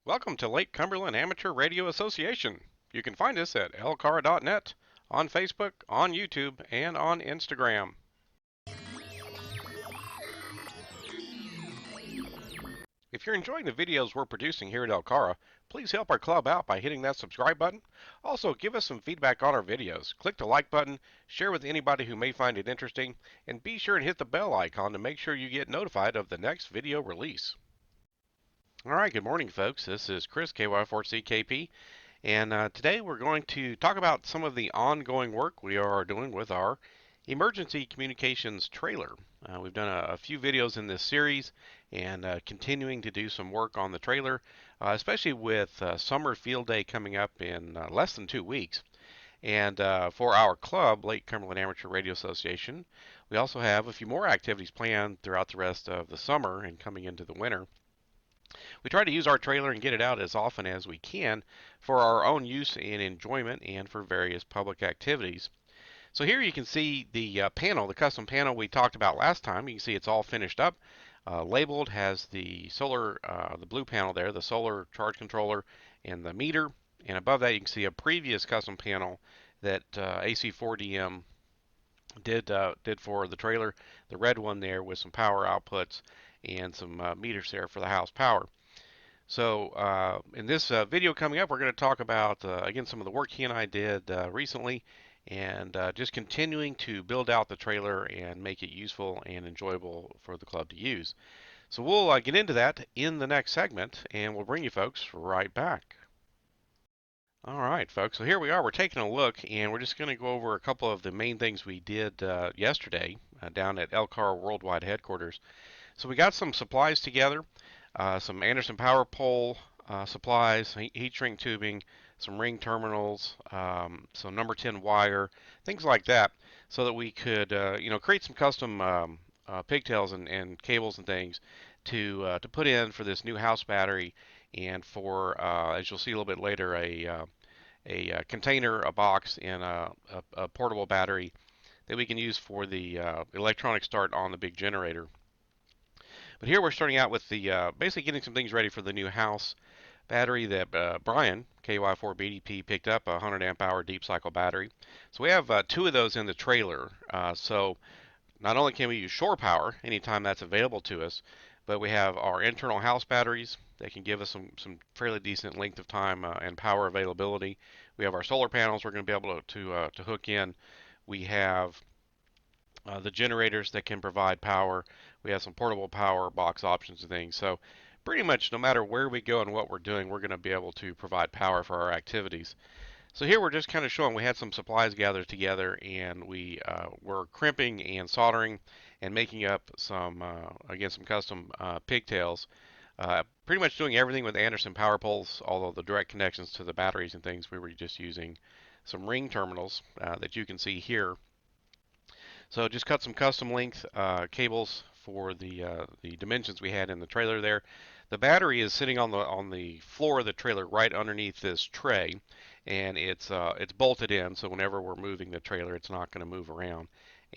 Welcome to Lake Cumberland Amateur Radio Association. You can find us at LCARA.net, on Facebook, on YouTube, and on Instagram. If you're enjoying the videos we're producing here at LCARA, please help our club out by hitting that subscribe button. Also, give us some feedback on our videos. Click the like button, share with anybody who may find it interesting, and be sure and hit the bell icon to make sure you get notified of the next video release. All right, good morning, folks. This is Chris KY4CKP. And today we're going to talk about some of the ongoing work we are doing with our emergency communications trailer. We've done a few videos in this series and continuing to do some work on the trailer, especially with summer field day coming up in less than 2 weeks. And for our club, Lake Cumberland Amateur Radio Association, we also have a few more activities planned throughout the rest of the summer and coming into the winter. We try to use our trailer and get it out as often as we can for our own use and enjoyment and for various public activities. So here you can see the panel, the custom panel we talked about last time. You can see it's all finished up, labeled, has the solar, the blue panel there, the solar charge controller and the meter. And above that you can see a previous custom panel that AC4DM did for the trailer, the red one there with some power outputs and some meters there for the house power. So in this video coming up, we're going to talk about, again, some of the work he and I did recently, and just continuing to build out the trailer and make it useful and enjoyable for the club to use. So we'll get into that in the next segment, and we'll bring you folks right back. All right, folks, so here we are. We're taking a look, and we're just going to go over a couple of the main things we did yesterday down at LCARA Worldwide Headquarters. So we got some supplies together, some Anderson power pole supplies, heat shrink tubing, some ring terminals, some number 10 wire, things like that, so that we could, create some custom pigtails and cables and things to put in for this new house battery, and for, as you'll see a little bit later, a container, a box, and a portable battery that we can use for the electronic start on the big generator. But here we're starting out with the basically getting some things ready for the new house battery that Brian, KY4BDP, picked up, a 100 amp hour deep cycle battery. So we have two of those in the trailer. So not only can we use shore power anytime that's available to us, but we have our internal house batteries that can give us some fairly decent length of time and power availability. We have our solar panels we're going to be able to hook in. We have the generators that can provide power. We have some portable power box options and things. So pretty much no matter where we go and what we're doing, we're going to be able to provide power for our activities. So here we're just kind of showing we had some supplies gathered together, and we were crimping and soldering and making up some, again, some custom pigtails. Pretty much doing everything with Anderson power poles, although the direct connections to the batteries and things, we were just using some ring terminals that you can see here. So just cut some custom length cables for the dimensions we had in the trailer there. The battery is sitting on the floor of the trailer right underneath this tray, and it's bolted in, so whenever we're moving the trailer, it's not going to move around.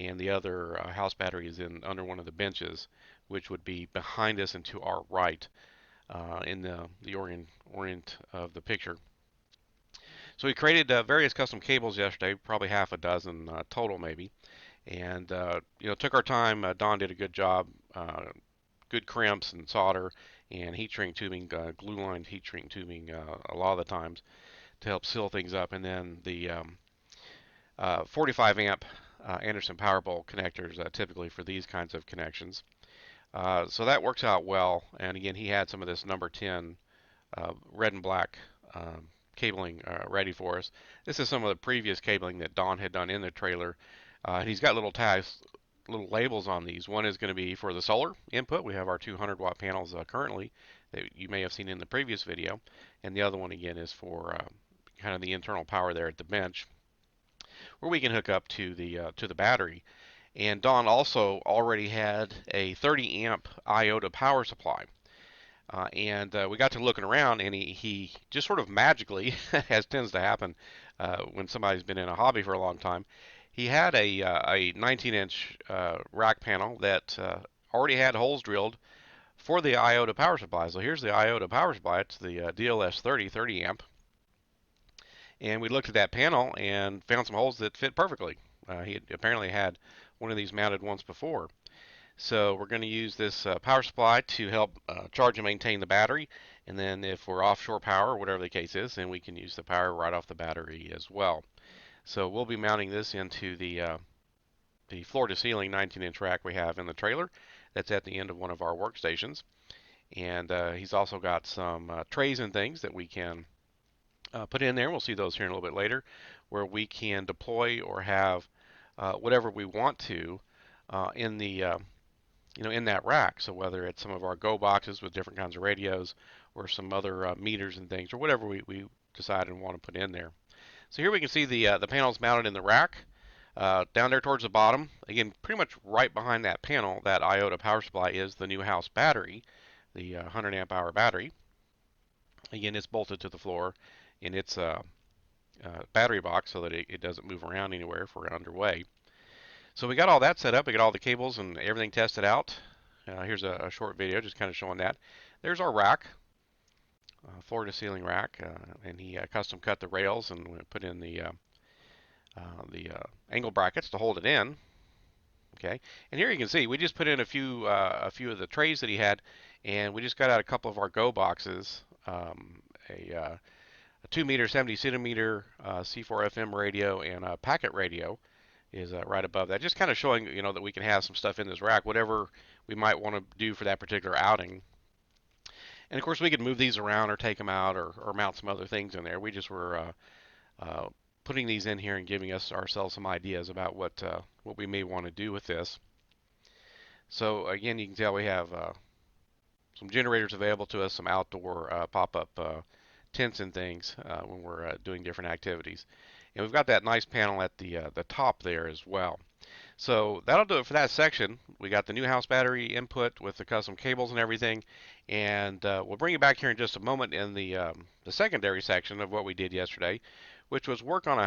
And the other house battery is in under one of the benches, which would be behind us and to our right in the orient of the picture. So we created various custom cables yesterday, probably half a dozen total maybe, and took our time. Don did a good job, good crimps and solder and heat shrink tubing, glue lined heat shrink tubing a lot of the times to help seal things up, and then the 45 amp Anderson power pole connectors typically for these kinds of connections. So that works out well, and again he had some of this number 10 red and black cabling ready for us. This is some of the previous cabling that Don had done in the trailer. And he's got little tags, little labels on these. One is going to be for the solar input. We have our 200 watt panels currently that you may have seen in the previous video. And the other one again is for kind of the internal power there at the bench, where we can hook up to the battery. And Don also already had a 30 amp iota power supply. And we got to looking around, and he just sort of magically, as tends to happen when somebody's been in a hobby for a long time, he had a 19-inch rack panel that already had holes drilled for the IOTA power supply. So here's the IOTA power supply. It's the DLS 30 amp. And we looked at that panel and found some holes that fit perfectly. He apparently had one of these mounted once before. So we're going to use this power supply to help charge and maintain the battery. And then if we're offshore power, or whatever the case is, then we can use the power right off the battery as well. So we'll be mounting this into the floor-to-ceiling 19-inch rack we have in the trailer. That's at the end of one of our workstations. And he's also got some trays and things that we can put in there. We'll see those here in a little bit later, where we can deploy or have whatever we want to in the in that rack. So whether it's some of our Go boxes with different kinds of radios, or some other meters and things, or whatever we decide and want to put in there. So here we can see the panels mounted in the rack. Down there towards the bottom, again, pretty much right behind that panel, that IOTA power supply is the new house battery, the 100 amp hour battery. Again, it's bolted to the floor in its battery box so that it doesn't move around anywhere if we're underway. So we got all that set up. We got all the cables and everything tested out. Here's a short video just kind of showing that. There's our rack, floor to ceiling rack, and he custom cut the rails and put in the angle brackets to hold it in. Okay, and here you can see we just put in a few of the trays that he had, and we just got out a couple of our Go boxes, a 2 meter 70 centimeter C4 FM radio and a packet radio is right above that, just kind of showing that we can have some stuff in this rack, whatever we might want to do for that particular outing. And of course we could move these around or take them out or mount some other things in there. We just were putting these in here and giving ourselves some ideas about what we may want to do with this. So again, you can tell we have some generators available to us, some outdoor pop-up tents and things when we're doing different activities. And we've got that nice panel at the top there as well. So that'll do it for that section. We got the new house battery input with the custom cables and everything, and we'll bring you back here in just a moment in the secondary section of what we did yesterday, which was work on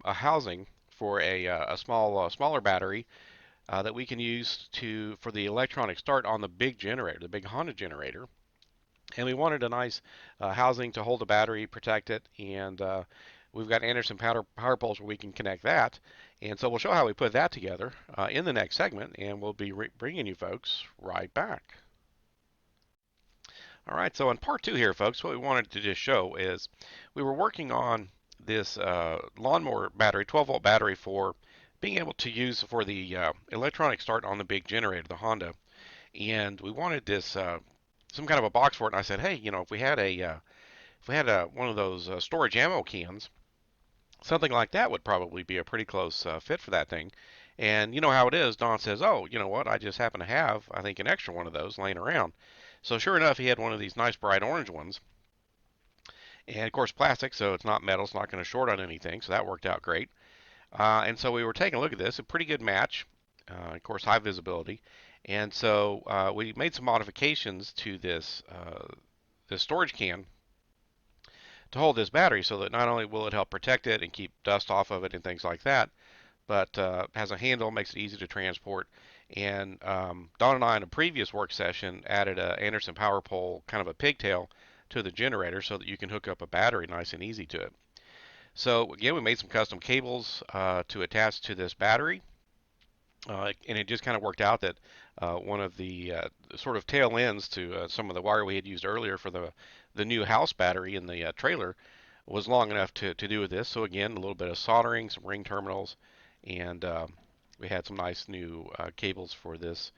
a housing for a smaller battery that we can use for the electronic start on the big generator, the big Honda generator. And we wanted a nice housing to hold the battery, protect it, and we've got Anderson power poles where we can connect that. And so we'll show how we put that together in the next segment, and we'll be bringing you folks right back. All right, so in part two here, folks, what we wanted to just show is we were working on this lawnmower battery, 12-volt battery, for being able to use for the electronic start on the big generator, the Honda. And we wanted this some kind of a box for it. And I said, hey, if we had one of those storage ammo cans, something like that would probably be a pretty close fit for that thing. And you know how it is. Don says, oh, you know what? I just happen to have, I think, an extra one of those laying around. So sure enough, he had one of these nice bright orange ones. And of course, plastic, so it's not metal. It's not going to short on anything. So that worked out great. And so we were taking a look at this. A pretty good match. Of course, high visibility. And so we made some modifications to this storage can to hold this battery, so that not only will it help protect it and keep dust off of it and things like that, but has a handle, makes it easy to transport. And Don and I, in a previous work session, added a Anderson power pole, kind of a pigtail, to the generator so that you can hook up a battery nice and easy to it. So again, we made some custom cables to attach to this battery. And it just kind of worked out that one of the sort of tail ends to some of the wire we had used earlier for the new house battery in the trailer was long enough to do with this. So again, a little bit of soldering, some ring terminals, and we had some nice new cables for this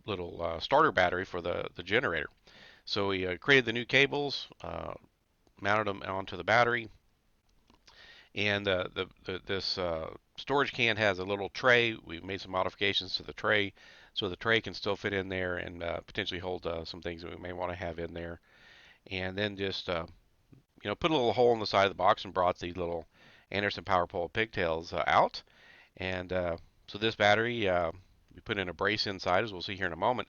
little starter battery for the generator. So we created the new cables, mounted them onto the battery, and this storage can has a little tray. We've made some modifications to the tray, so the tray can still fit in there and potentially hold some things that we may want to have in there. And then just put a little hole in the side of the box and brought these little Anderson power pole pigtails out. And so this battery, we put in a brace inside, as we'll see here in a moment.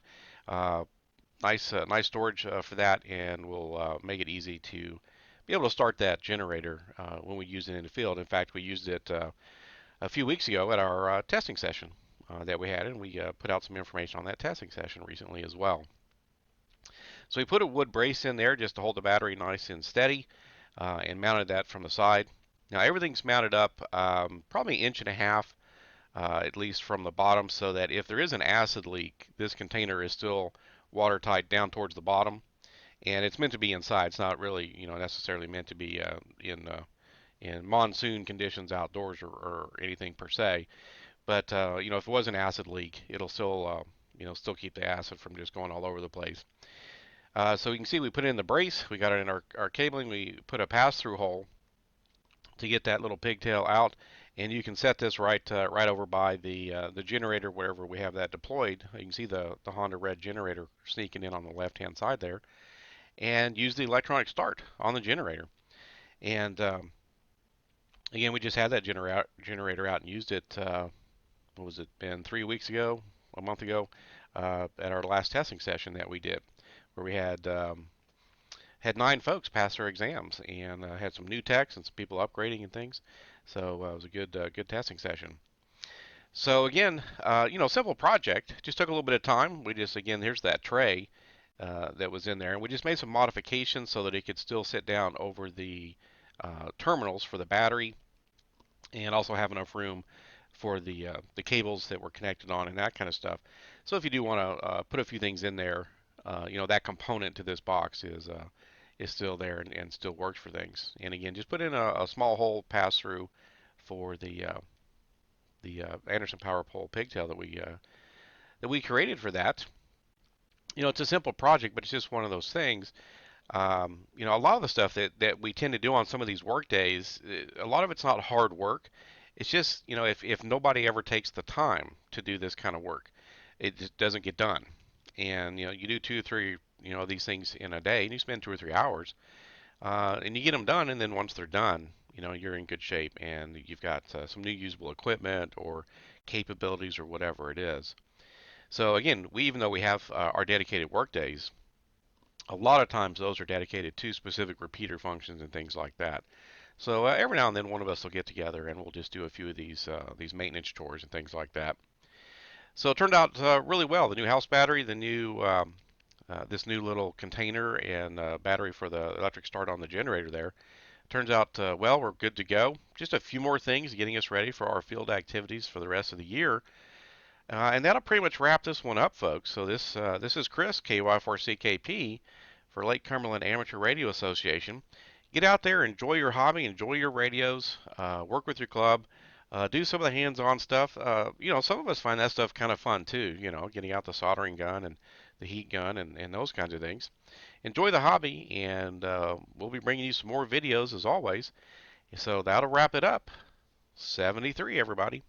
Nice storage for that, and we'll make it easy to be able to start that generator when we use it in the field. In fact, we used it a few weeks ago at our testing session that we had, and we put out some information on that testing session recently as well. So we put a wood brace in there just to hold the battery nice and steady, and mounted that from the side. Now everything's mounted up probably an inch and a half, at least from the bottom, so that if there is an acid leak, this container is still watertight down towards the bottom. And it's meant to be inside. It's not really, necessarily meant to be in monsoon conditions outdoors or anything per se. But if it was an acid leak, it'll still, still keep the acid from just going all over the place. So you can see we put in the brace. We got it in our cabling. We put a pass-through hole to get that little pigtail out, and you can set this right over by the generator wherever we have that deployed. You can see the Honda red generator sneaking in on the left-hand side there, and use the electronic start on the generator. And again, we just had that generator out and used it. What was it? Been 3 weeks ago, a month ago, at our last testing session that we did, where we had 9 folks pass their exams, and had some new techs and some people upgrading and things. So it was a good testing session. So again, simple project. Just took a little bit of time. We just, again, here's that tray that was in there, and we just made some modifications so that it could still sit down over the terminals for the battery, and also have enough room for the cables that were connected on and that kind of stuff. So if you do want to put a few things in there, that component to this box is still there and still works for things. And again, just put in a small hole pass through for the Anderson power pole pigtail that we created for that. It's a simple project, but it's just one of those things. A lot of the stuff that we tend to do on some of these work days, a lot of it's not hard work. It's just, if nobody ever takes the time to do this kind of work, it just doesn't get done. And, you do 2 or 3, these things in a day, and you spend 2 or 3 hours, and you get them done, and then once they're done, you're in good shape, and you've got some new usable equipment or capabilities or whatever it is. So again, even though we have our dedicated work days, a lot of times those are dedicated to specific repeater functions and things like that. So every now and then one of us will get together and we'll just do a few of these maintenance chores and things like that. So it turned out really well. The new house battery, the new this new little container and battery for the electric start on the generator there. Turns out well, we're good to go. Just a few more things getting us ready for our field activities for the rest of the year. And that'll pretty much wrap this one up, folks. So this is Chris KY4CKP for Lake Cumberland Amateur Radio Association. Get out there, enjoy your hobby, enjoy your radios, work with your club, do some of the hands-on stuff. Some of us find that stuff kind of fun too. Getting out the soldering gun and the heat gun and those kinds of things. Enjoy the hobby, and we'll be bringing you some more videos as always. So that'll wrap it up. 73, everybody.